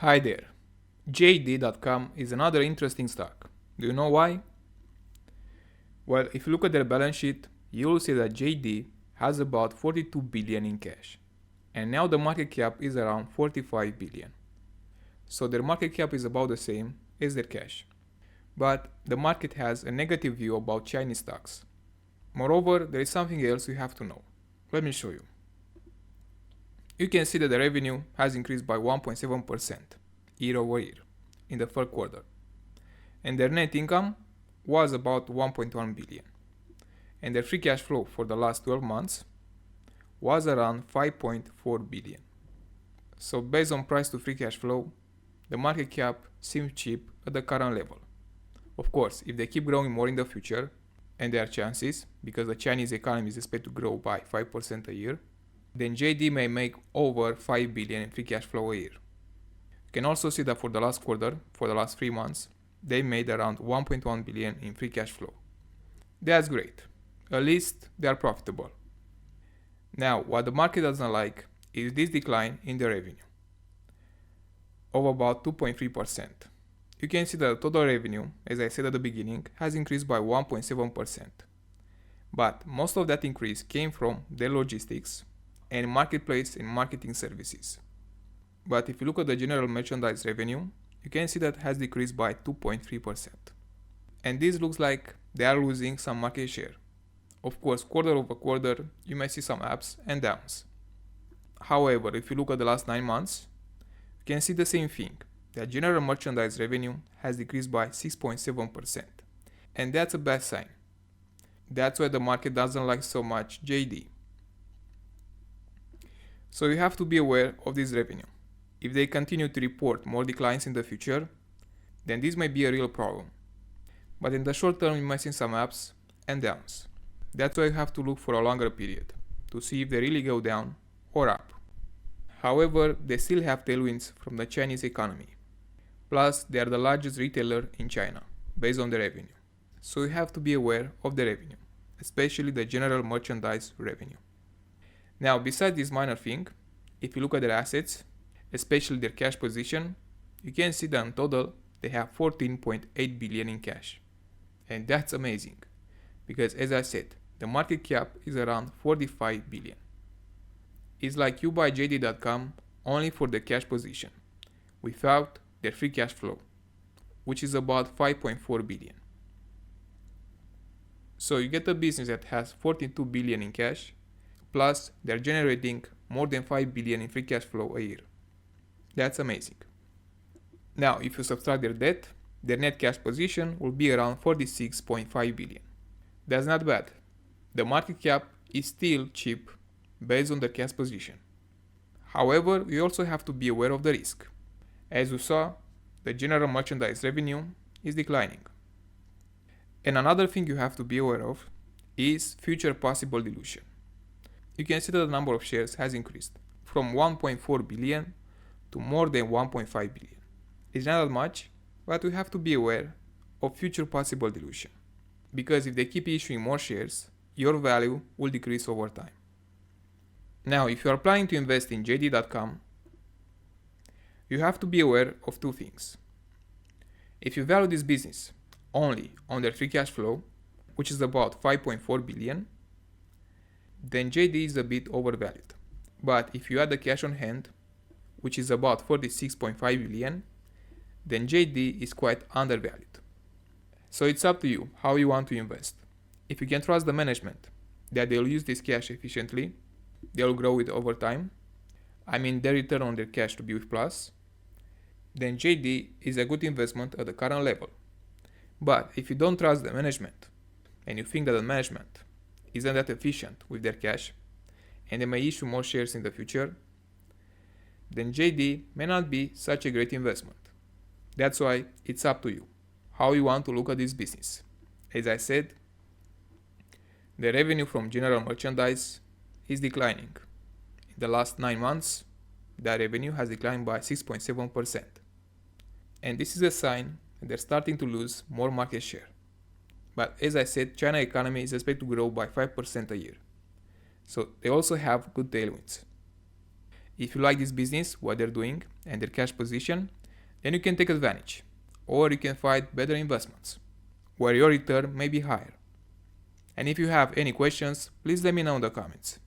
Hi there. JD.com is another interesting stock. Do you know why? Well, if you look at their balance sheet, you will see that JD has about 42 billion in cash. And now the market cap is around 45 billion. So their market cap is about the same as their cash. But the market has a negative view about Chinese stocks. Moreover, there is something else you have to know. Let me show you. You can see that the revenue has increased by 1.7% year over year in the third quarter. And their net income was about 1.1 billion. And their free cash flow for the last 12 months was around 5.4 billion. So based on price to free cash flow, the market cap seems cheap at the current level. Of course, if they keep growing more in the future, and there are chances, because the Chinese economy is expected to grow by 5% a year, then JD may make over 5 billion in free cash flow a year. You can also see that for the last quarter, for the last 3 months, they made around 1.1 billion in free cash flow. That's great. At least they are profitable. Now, what the market doesn't like is this decline in the revenue of about 2.3%. You can see that the total revenue, as I said at the beginning, has increased by 1.7%. But most of that increase came from their logistics and marketplace and marketing services. But if you look at the general merchandise revenue, you can see that has decreased by 2.3%. And this looks like they are losing some market share. Of course, quarter over quarter, you may see some ups and downs. However, if you look at the last 9 months, you can see the same thing. The general merchandise revenue has decreased by 6.7%. And that's a bad sign. That's why the market doesn't like so much JD. So you have to be aware of this revenue. If they continue to report more declines in the future, then this may be a real problem. But in the short term, you might see some ups and downs. That's why you have to look for a longer period to see if they really go down or up. However, they still have tailwinds from the Chinese economy. Plus, they are the largest retailer in China based on the revenue. So you have to be aware of the revenue, especially the general merchandise revenue. Now, besides this minor thing, if you look at their assets, especially their cash position, you can see that in total they have 14.8 billion in cash. And that's amazing, because as I said, the market cap is around 45 billion. It's like you buy JD.com only for the cash position, without their free cash flow, which is about 5.4 billion. So you get a business that has 42 billion in cash, plus they're generating more than 5 billion in free cash flow a year. That's amazing. Now, if you subtract their debt, their net cash position will be around 46.5 billion. That's not bad. The market cap is still cheap based on the cash position. However, you also have to be aware of the risk. As you saw, the general merchandise revenue is declining. And another thing you have to be aware of is future possible dilution. You can see that the number of shares has increased from 1.4 billion to more than 1.5 billion. It's not that much, but we have to be aware of future possible dilution. Because if they keep issuing more shares, your value will decrease over time. Now, if you are planning to invest in JD.com, you have to be aware of two things. If you value this business only on their free cash flow, which is about 5.4 billion, then JD is a bit overvalued. But if you add the cash on hand, which is about 46.5 billion, then JD is quite undervalued. So it's up to you how you want to invest. If you can trust the management that they'll use this cash efficiently, they'll grow it over time, their return on their cash to be with plus, then JD is a good investment at the current level. But if you don't trust the management, and you think that the management isn't that efficient with their cash, and they may issue more shares in the future, then JD may not be such a great investment. That's why it's up to you how you want to look at this business. As I said, the revenue from general merchandise is declining. In the last 9 months, the revenue has declined by 6.7%. And this is a sign that they're starting to lose more market share. But as I said, China economy is expected to grow by 5% a year. So they also have good tailwinds. If you like this business, what they're doing, and their cash position, then you can take advantage. Or you can find better investments, where your return may be higher. And if you have any questions, please let me know in the comments.